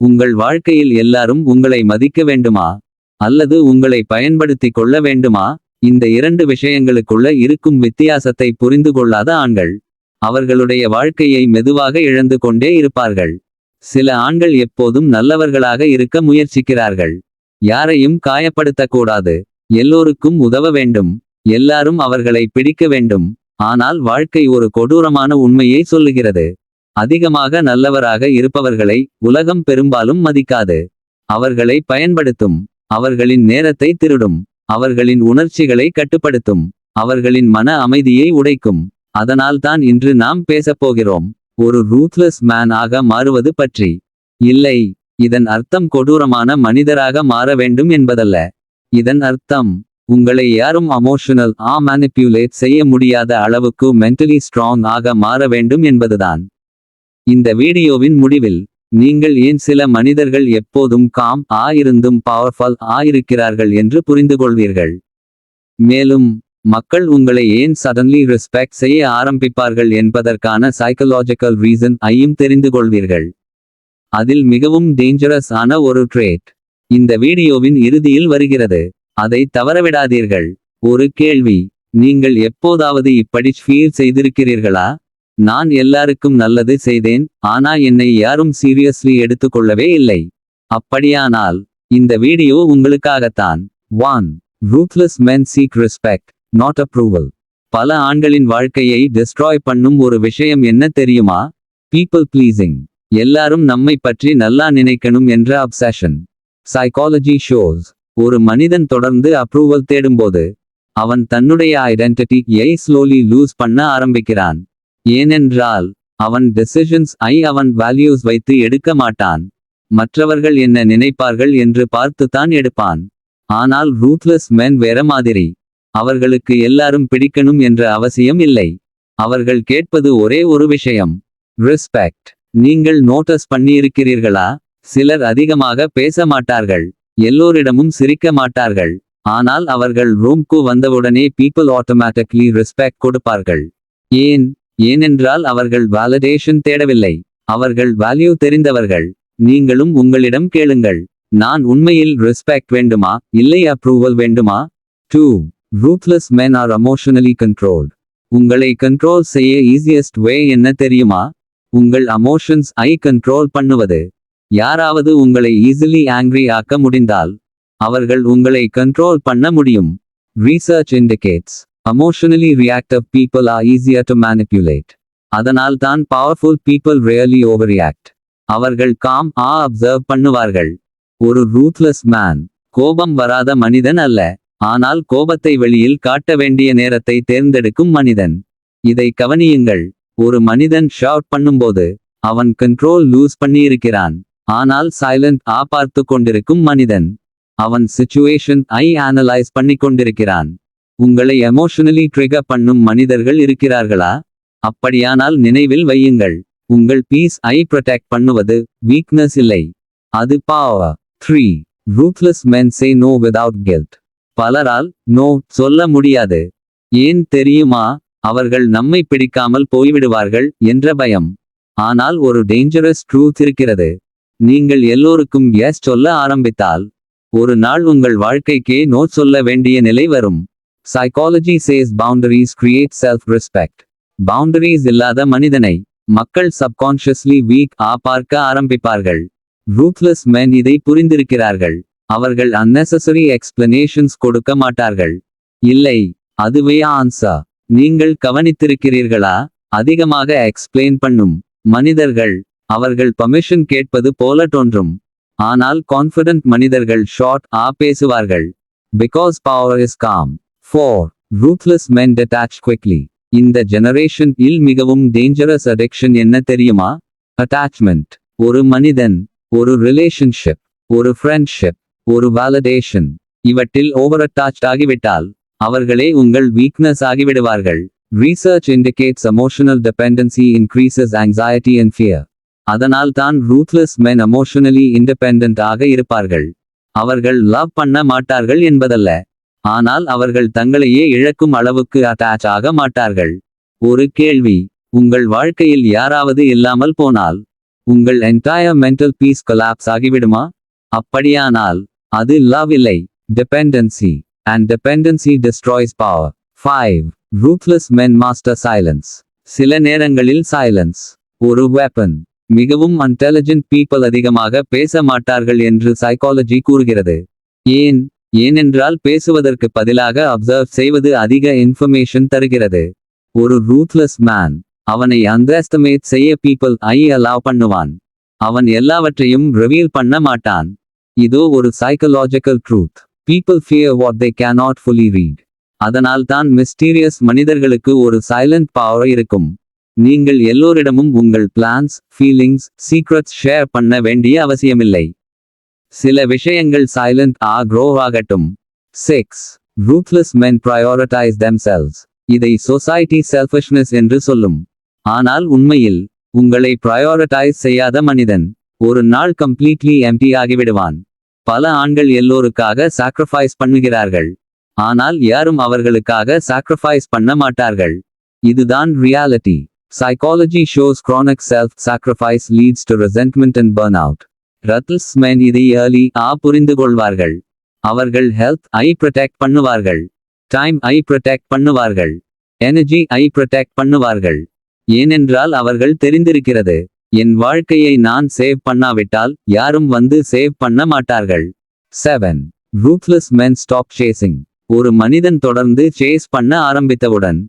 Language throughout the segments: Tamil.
உங்கள் வாழ்க்கையில் எல்லாரும் உங்களை மதிக்க வேண்டுமா? அல்லது உங்களை பயன்படுத்திக் கொள்ள வேண்டுமா? இந்த இரண்டு விஷயங்களுக்குள்ள இருக்கும் வித்தியாசத்தை புரிந்து கொள்ளாத ஆண்கள் அவர்களுடைய வாழ்க்கையை மெதுவாக இழந்து கொண்டே இருப்பார்கள். சில ஆண்கள் எப்போதும் நல்லவர்களாக இருக்க முயற்சிக்கிறார்கள். யாரையும் காயப்படுத்தக்கூடாது. எல்லோருக்கும் உதவ வேண்டும். எல்லாரும் அவர்களை பிடிக்க வேண்டும். ஆனால் வாழ்க்கை ஒரு கொடூரமான உண்மையை சொல்லுகிறது. அதிகமாக நல்லவராக இருப்பவர்களை உலகம் பெரும்பாலும் மதிக்காது. அவர்களை பயன்படுத்தும். அவர்களின் நேரத்தை திருடும். அவர்களின் உணர்ச்சிகளை கட்டுப்படுத்தும். அவர்களின் மன அமைதியை உடைக்கும். அதனால்தான் இன்று நாம் பேசப்போகிறோம் ஒரு ரூத்லெஸ் மேன் ஆக மாறுவது பற்றி. இல்லை, இதன் அர்த்தம் கொடூரமான மனிதராக மாற வேண்டும் என்பதல்ல. இதன் அர்த்தம் உங்களை யாரும் அமோஷனல் மேனிபுலேட் செய்ய முடியாத அளவுக்கு மென்டலி ஸ்ட்ராங் ஆக மாற வேண்டும் என்பதுதான். இந்த வீடியோவின் முடிவில் நீங்கள் ஏன் சில மனிதர்கள் எப்போதும் காம் இருந்தும் பவர்ஃபுல் இருக்கிறார்கள் என்று புரிந்துகொள்வீர்கள். மேலும் மக்கள் உங்களை ஏன் சடன்லி ரெஸ்பெக்ட் செய்ய ஆரம்பிப்பார்கள் என்பதற்கான சைக்கலாஜிக்கல் ரீசன் ஐயும் தெரிந்து கொள்வீர்கள். அதில் மிகவும் டேஞ்சரஸ் ஆன ஒரு ட்ரேட் இந்த வீடியோவின் இறுதியில் வருகிறது. அதை தவறவிடாதீர்கள். ஒரு கேள்வி, நீங்கள் எப்போதாவது இப்படி ஃபீல் செய்திருக்கிறீர்களா? நான் எல்லாருக்கும் நல்லது செய்தேன், ஆனா என்னை யாரும் சீரியஸ்லி எடுத்துக்கொள்ளவே இல்லை. அப்படியானால் இந்த video உங்களுக்காகத்தான். 1. Ruthless men seek respect, not approval. பல ஆண்களின் வாழ்க்கையை டிஸ்ட்ராய் பண்ணும் ஒரு விஷயம் என்ன தெரியுமா? People pleasing. எல்லாரும் நம்மை பற்றி நல்லா நினைக்கணும் என்ற அப்சஷன். சைக்காலஜி ஷோஸ் ஒரு மனிதன் தொடர்ந்து அப்ரூவல் தேடும்போது அவன் தன்னுடைய ஐடென்டிட்டியை ஸ்லோலி லூஸ் பண்ண ஆரம்பிக்கிறான். ஏனென்றால் அவன் டெசிஷன்ஸ் அவன் வேல்யூஸ் வைத்து எடுக்க மாட்டான். மற்றவர்கள் என்ன நினைப்பார்கள் என்று பார்த்துத்தான் எடுப்பான். ஆனால் ரூத்லெஸ் மென் வேற மாதிரி. அவர்களுக்கு எல்லாரும் பிடிக்கணும் என்ற அவசியம் இல்லை. அவர்கள் கேட்பது ஒரே ஒரு விஷயம், ரெஸ்பெக்ட். நீங்கள் நோட்டஸ் பண்ணியிருக்கிறீர்களா? சிலர் அதிகமாக பேச மாட்டார்கள். எல்லோரிடமும் சிரிக்க மாட்டார்கள். ஆனால் அவர்கள் ரூம்க்கு வந்தவுடனே பீப்பிள் ஆட்டோமேட்டிக்லி ரெஸ்பெக்ட் கொடுப்பார்கள். ஏனென்றால் அவர்கள் வேலிடேஷன் தேடவில்லை. அவர்கள் வேல்யூ தெரிந்தவர்கள். நீங்களும் உங்களிடம் கேளுங்கள், நான் உண்மையில் ரெஸ்பெக்ட் வேண்டுமா, இல்லை அப்ரூவல் வேண்டுமா? 2. Ruthless men are emotionally controlled. உங்களை கண்ட்ரோல் செய்ய ஈஸியஸ்ட் வே என்ன தெரியுமா? உங்கள் அமோஷன்ஸ் கண்ட்ரோல் பண்ணுவது. யாராவது உங்களை ஈஸிலி ஆங்கிரி ஆக்க முடிந்தால் அவர்கள் உங்களை கண்ட்ரோல் பண்ண முடியும். Research indicates emotionally reactive people are easier to manipulate. அதனால் தான் பவர்ஃபுல் people rarely overreact. அவர்கள் காம் அப்சர்வ் பண்ணுவார்கள். ஒரு ரூத்லெஸ் மேன் கோபம் வராத மனிதன் அல்ல, ஆனால் கோபத்தை வெளியில் காட்ட வேண்டிய நேரத்தை தேர்ந்தெடுக்கும் மனிதன். இதை கவனியுங்கள். ஒரு மனிதன் ஷவுட் பண்ணும்போது அவன் கண்ட்ரோல் லூஸ் பண்ணியிருக்கிறான். ஆனால் சைலண்ட் பார்த்து கொண்டிருக்கும் மனிதன் அவன் சிச்சுவேஷன் அனலைஸ் பண்ணிக்கொண்டிருக்கிறான். உங்களை எமோஷனலி ட்ரிகர் பண்ணும் மனிதர்கள் இருக்கிறார்களா? அப்படியானால் நினைவில் வையுங்கள், உங்கள் பீஸ் ப்ரொடெக்ட் பண்ணுவது வீக்னஸ் இல்லை, அது power. 3. Ruthless men say no without guilt. பலரால் நோ சொல்ல முடியாது. ஏன் தெரியுமா? அவர்கள் நம்மை பிடிக்காமல் போய்விடுவார்கள் என்ற பயம். ஆனால் ஒரு டேஞ்சரஸ் ட்ரூத் இருக்கிறது. நீங்கள் எல்லோருக்கும் எஸ் சொல்ல ஆரம்பித்தால் ஒரு நாள் உங்கள் வாழ்க்கைக்கே நோ சொல்ல வேண்டிய நிலை வரும். Psychology says boundaries create self respect. Boundaries இல்லாத மனிதனை மக்கள் சப்கான்ஷியஸ்லி வீக் பார்க்க ஆரம்பிப்பார்கள். ரூத்லெஸ் மென் இதை புரிந்திருக்கிறார்கள். அவர்கள் unnecessary explanations கொடுக்க மாட்டார்கள். இல்லை, அதுவே ஆன்சர். நீங்கள் கவனித்திருக்கிறீர்களா? அதிகமாக எக்ஸ்பிளைன் பண்ணும் மனிதர்கள் அவர்கள் பர்மிஷன் கேட்பது போல தோன்றும். ஆனால் கான்ஃபிடென்ட் மனிதர்கள் ஷார்ட் பேசுவார்கள். Because power is gamma. 4. Ruthless men detach quickly. இந்த ஜெனரேஷன் இல் மிகவும் டேஞ்சரஸ் அடிக்ஷன் என்ன தெரியுமா? அட்டாச்மெண்ட். ஒரு மனிதன், ஒரு ரிலேஷன்ஷிப், ஒரு ஃப்ரெண்ட்ஷிப், ஒரு வேலிடேஷன் இவற்றில் ஓவர் அட்டாச்ட் ஆகிவிட்டால் அவர்களே உங்கள் weakness ஆகிவிடுவார்கள். Research indicates emotional dependency increases anxiety and fear. அதனால் தான் ரூத்லெஸ் மென் எமோஷனலி இண்டிபெண்டன்ட் ஆக இருப்பார்கள். அவர்கள் லவ் பண்ண மாட்டார்கள் என்பதல்ல, ஆனால் அவர்கள் தங்களையே இழக்கும் அளவுக்கு அட்டாச் ஆக மாட்டார்கள். ஒரு கேள்வி, உங்கள் வாழ்க்கையில் யாராவது இல்லாமல் போனால் உங்கள் என்டையர் மென்டல் பீஸ் கொலாப்ஸ் ஆகிவிடுமா? அப்படியானால் அது லவ் இல்லை, dependency. And dependency destroys power. 5. Ruthless men master silence. சில நேரங்களில் சைலன்ஸ் ஒரு வெப்பன். மிகவும் இன்டெலிஜென்ட் பீப்பிள் அதிகமாக பேச மாட்டார்கள் என்று சைக்காலஜி கூறுகிறது. ஏனென்றால் பேசுவதற்கு பதிலாக அப்சர்வ் செய்வது அதிக இன்ஃபர்மேஷன் தருகிறது. ஒரு ரூத்லெஸ் மேன் அவனை அண்டர்எஸ்டிமேட் செய்ய பீப்பிள் அலோவ் பண்ணுவான். அவன் எல்லாவற்றையும் ரிவீல் பண்ண மாட்டான். இதோ ஒரு psychological truth. People fear what they cannot fully read. அதனால் தான் மிஸ்டீரியஸ் மனிதர்களுக்கு ஒரு சைலண்ட் பவர் இருக்கும். நீங்கள் எல்லோரிடமும் உங்கள் பிளான்ஸ், ஃபீலிங்ஸ், சீக்ரெட்ஸ் ஷேர் பண்ண வேண்டிய அவசியமில்லை. சில விஷயங்கள் சைலண்ட் க்ரோ ஆகட்டும். 6. Ruthless men prioritize themselves. இதை சொசைட்டி செல்ஃபிஷ்னஸ் என்று சொல்லும். ஆனால் உண்மையில் உங்களை prioritize செய்யாத மனிதன் ஒரு நாள் கம்ப்ளீட்லி எம்டி ஆகிவிடுவான். பல ஆண்கள் எல்லோருக்காக சாக்ரிஃபைஸ் பண்ணுகிறார்கள், ஆனால் யாரும் அவர்களுக்காக சாக்ரிஃபைஸ் பண்ண மாட்டார்கள். இதுதான் reality. Psychology shows chronic self-sacrifice leads to resentment and burnout. ரத்லஸ் men இதை ஏர்லி புரிந்து கொள்வார்கள். அவர்கள் ஹெல்த் ப்ரொடெக்ட் பண்ணுவார்கள், டைம் ப்ரொடெக்ட் பண்ணுவார்கள், எனர்ஜி ப்ரொடெக்ட் பண்ணுவார்கள். ஏனென்றால் அவர்கள் தெரிந்திருக்கிறது, என் வாழ்க்கையை நான் சேவ் பண்ணாவிட்டால் யாரும் வந்து சேவ் பண்ண மாட்டார்கள். 7. Ruthless men stop chasing. ஒரு மனிதன் தொடர்ந்து சேஸ் பண்ண ஆரம்பித்தவுடன்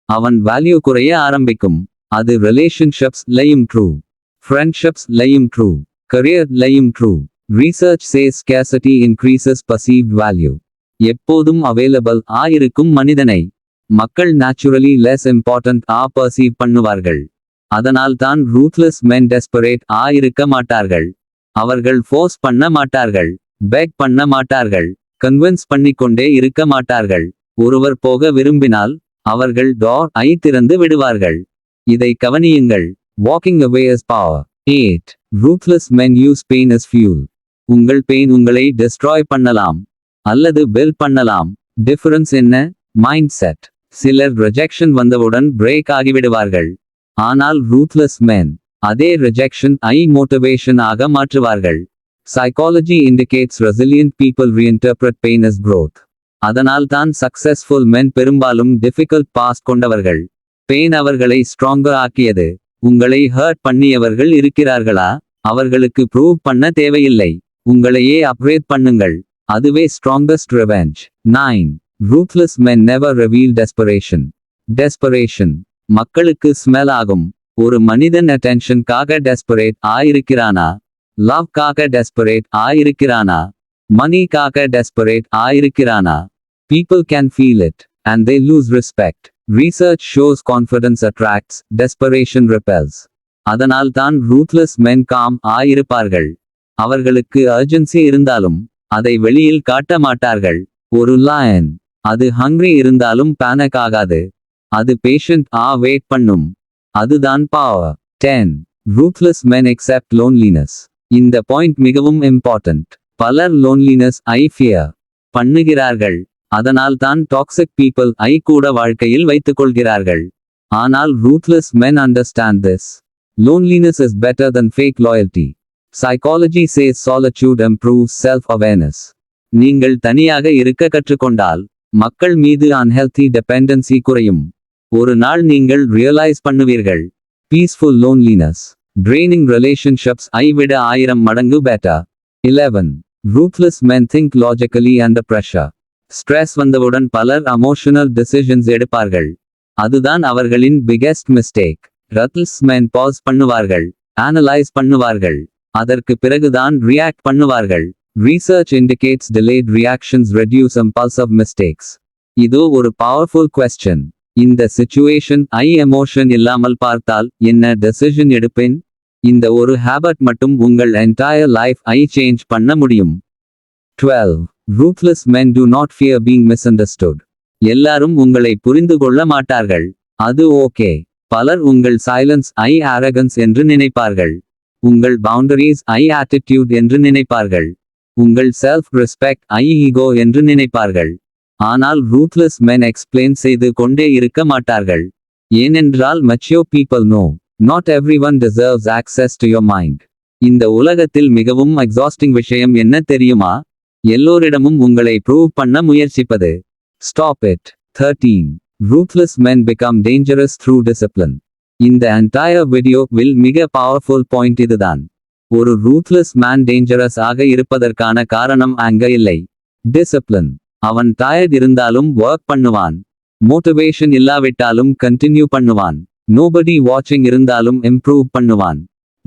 அவன் வேல்யூ குறைய ஆரம்பிக்கும். அது ரிலேஷன்ஷிப்ஸ் லையும் ட்ரூ, ஃப்ரெண்ட்ஷிப்ஸ் லையும் ட்ரூ, கரியர் லையும் through. Research says scarcity increases perceived value. எப்போதும் அவைலபிள் இருக்கும் மனிதனை மக்கள் நேச்சுரலி லெஸ் இம்பார்ட்டன்ட் பர்சீவ் பண்ணுவார்கள். அதனால் தான் ரூத்லெஸ் men டெஸ்பரேட் இருக்க மாட்டார்கள். அவர்கள் ஃபோர்ஸ் பண்ண மாட்டார்கள், பெக் பண்ண மாட்டார்கள், கன்வின்ஸ் பண்ணிக்கொண்டே இருக்க மாட்டார்கள். ஒருவர் போக விரும்பினால் அவர்கள் டோர் திறந்து விடுவார்கள். இதை கவனியுங்கள். Walking away is power. 8. Ruthless men use pain as fuel. உங்கள் பெயின் உங்களை டெஸ்ட்ராய் பண்ணலாம் அல்லது பில்ட் பண்ணலாம். டிஃபரன்ஸ் என்ன? Mindset. சிலர் ரிஜெக்ஷன் வந்தவுடன் பிரேக் ஆகிவிடுவார்கள். ஆனால் ரூத்லெஸ் men அதே ரிஜெக்ஷன் மோட்டிவேஷன் ஆக மாற்றுவார்கள். Psychology indicates resilient people reinterpret pain as growth. அதனால் தான் சக்சஸ்ஃபுல் men பெரும்பாலும் டிஃபிகல்ட் பாஸ்ட் கொண்டவர்கள். பெயின் அவர்களை ஸ்ட்ராங்கர் ஆக்கியது. உங்களை ஹர்ட் பண்ணியவர்கள் இருக்கிறார்களா? அவர்களுக்கு ப்ரூவ் பண்ண தேவையில்லை, உங்களையே அப்கிரேட் பண்ணுங்கள். அதுவே strongest revenge. 9. Ruthless men never reveal desperation. Desperation மக்களுக்கு ஸ்மெல் ஆகும். ஒரு மனிதன் அட்டென்ஷன்காக டெஸ்பரேட் இருக்கிறானா? லவ்காக டெஸ்பரேட் இருக்கிறானா? மணிக்காக டெஸ்பரேட் இருக்கிறானா? People can feel it and they lose respect. Research shows confidence attracts, desperation repels. அதனால் தான் ரூத்லெஸ் men காம் இருப்பார்கள். அவர்களுக்கு அர்ஜென்சி இருந்தாலும் அதை வெளியில் காட்ட மாட்டார்கள். ஒரு லயன் அது ஹங்க்ரி இருந்தாலும் பேனிக் ஆகாது. அது பேஷண்ட் வெயிட் பண்ணும். அதுதான் power. 10. Ruthless men accept loneliness. இந்த பாயிண்ட் மிகவும் இம்பார்ட்டன்ட். பலர் லோன்லினஸ் ஃபியர் பண்ணுகிறார்கள். அதனால் தான் டாக்ஸிக் பீப்பிள் கூட வாழ்க்கையில் வைத்துக் கொள்கிறார்கள். ஆனால் ruthless men understand this. Loneliness is better than fake loyalty. Psychology says solitude improves self-awareness. நீங்கள் தனியாக இருக்க கற்றுக்கொண்டால் மக்கள் மீது unhealthy dependency குறையும். ஒரு நாள் நீங்கள் ரியலைஸ் பண்ணுவீர்கள். பீஸ்ஃபுல் loneliness draining relationships விட 1000 மடங்கு better. 11. Ruthless men think logically under pressure. Stress வந்தவுடன் பலர் எமோஷனல் டிசிஷன்ஸ் எடுப்பார்கள். அதுதான் அவர்களின் பிகெஸ்ட் மிஸ்டேக். ரத்லஸ் men பாஸ் பண்ணுவார்கள், அனலைஸ் பண்ணுவார்கள், அதற்கு பிறகுதான் ரியாக்ட் பண்ணுவார்கள். Research indicates delayed reactions reduce impulsive mistakes. இதோ ஒரு பவர்ஃபுல் question. இந்த சிச்சுவேஷன் எமோஷன் இல்லாமல் பார்த்தால் என்ன டெசிஷன் எடுப்பேன்? இந்த ஒரு ஹேபிட் மட்டும் உங்கள் என்டையர் லைஃப் சேஞ்ச் பண்ண முடியும். 12. Ruthless men do not fear being misunderstood. எல்லாரும் உங்களை புரிந்து கொள்ள மாட்டார்கள், அது ஓகே. பலர் உங்கள் சைலன்ஸ் arrogance என்று நினைப்பார்கள். உங்கள் பவுண்டரிஸ் attitude என்று நினைப்பார்கள். உங்கள் செல்ஃப் ரெஸ்பெக்ட் ஈகோ என்று நினைப்பார்கள். ஆனால் ரூத்லெஸ் men எக்ஸ்பிளைன் செய்து கொண்டே இருக்க மாட்டார்கள். ஏனென்றால் mature people know Not everyone deserves access to your mind. இந்த உலகத்தில் மிகவும் எக்ஸாஸ்டிங் விஷயம் என்ன தெரியுமா? எல்லோரிடமும் உங்களை ப்ரூவ் பண்ண முயற்சிப்பது. Stop it. 13. Ruthless men become dangerous through discipline. இந்த entire video வில் மிக பவர்ஃபுல் பாயிண்ட் இதுதான். ஒரு ரூத்லெஸ் மேன் டேஞ்சரஸ் ஆக இருப்பதற்கான காரணம் அங்க இல்லை. டிசிப்ளின். அவன் டயர்ட் இருந்தாலும் ஒர்க் பண்ணுவான். மோட்டிவேஷன் இல்லாவிட்டாலும் கண்டினியூ பண்ணுவான். நோபடி வாட்சிங் இருந்தாலும் இம்ப்ரூவ் பண்ணுவான்.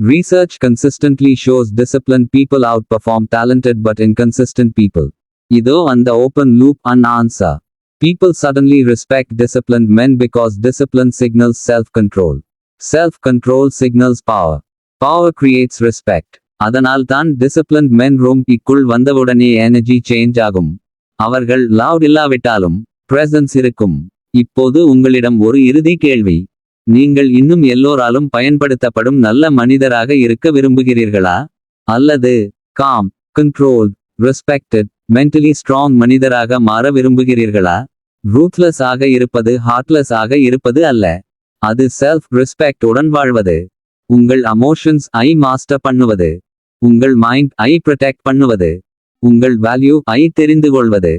Research consistently shows disciplined people outperform talented but inconsistent people. இதோ அந்த open loop answer. People suddenly respect disciplined men because discipline signals self-control. Self-control signals power. Power creates respect. அதனால் தான் disciplined men room இக்குள் வந்தவுடனே எனர்ஜி சேஞ்ச் ஆகும். அவர்கள் லவுட் இல்லாவிட்டாலும் presence இருக்கும். இப்போது உங்களிடம் ஒரு இறுதி கேள்வி. நீங்கள் இன்னும் எல்லோராலும் பயன்படுத்தப்படும் நல்ல மனிதராக இருக்க விரும்புகிறீர்களா? அல்லது com, control, respected, mentally strong மனிதராக மாற விரும்புகிறீர்களா? ரூத்லெஸ் ஆக இருப்பது ஹார்ட்லெஸ் ஆக இருப்பது அல்ல. அது செல்ஃப் ரெஸ்பெக்ட் உடன் வாழ்வது. உங்கள் அமோஷன்ஸ் ஐ மாஸ்டர் பண்ணுவது. உங்கள் மைண்ட் ஐ ப்ரொடெக்ட் பண்ணுவது. உங்கள் வேல்யூ ஐ தெரிந்து கொள்வது.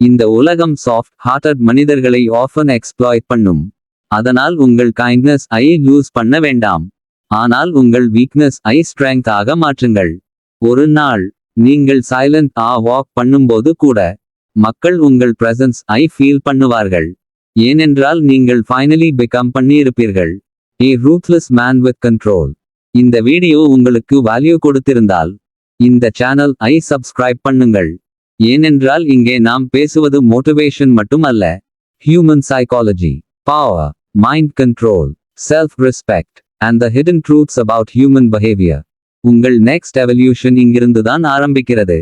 இந்த உலகம் சாஃப்ட் ஹார்ட்டட் மனிதர்களை ஆஃபன் எக்ஸ்ப்ளாய்ட் பண்ணும். அதனால் உங்கள் கைண்ட்னஸ் ஐ லூஸ் பண்ண வேண்டாம். ஆனால் உங்கள் வீக்னஸ் ஐ ஸ்ட்ரெங்த் ஆக மாற்றுங்கள். ஒரு நாள் நீங்கள் சைலண்ட் வாக் பண்ணும்போது கூட மக்கள் உங்கள் பிரசன்ஸ் ஐ ஃபீல் பண்ணுவார்கள். ஏனென்றால் நீங்கள் ஃபைனலி பிகம் பண்ணியிருப்பீர்கள். A ruthless man with control. இந்த வீடியோ உங்களுக்கு வேல்யூ கொடுத்திருந்தால் இந்த சேனல் ஐ சப்ஸ்கிரைப் பண்ணுங்கள். ஏனென்றால் இங்கே நாம் பேசுவது மோட்டிவேஷன் மட்டும் அல்ல. Human psychology, power, mind control, self-respect, and the hidden truths about human behavior. உங்கள் நெக்ஸ்ட் எவல்யூஷன் இங்கிருந்துதான் ஆரம்பிக்கிறது.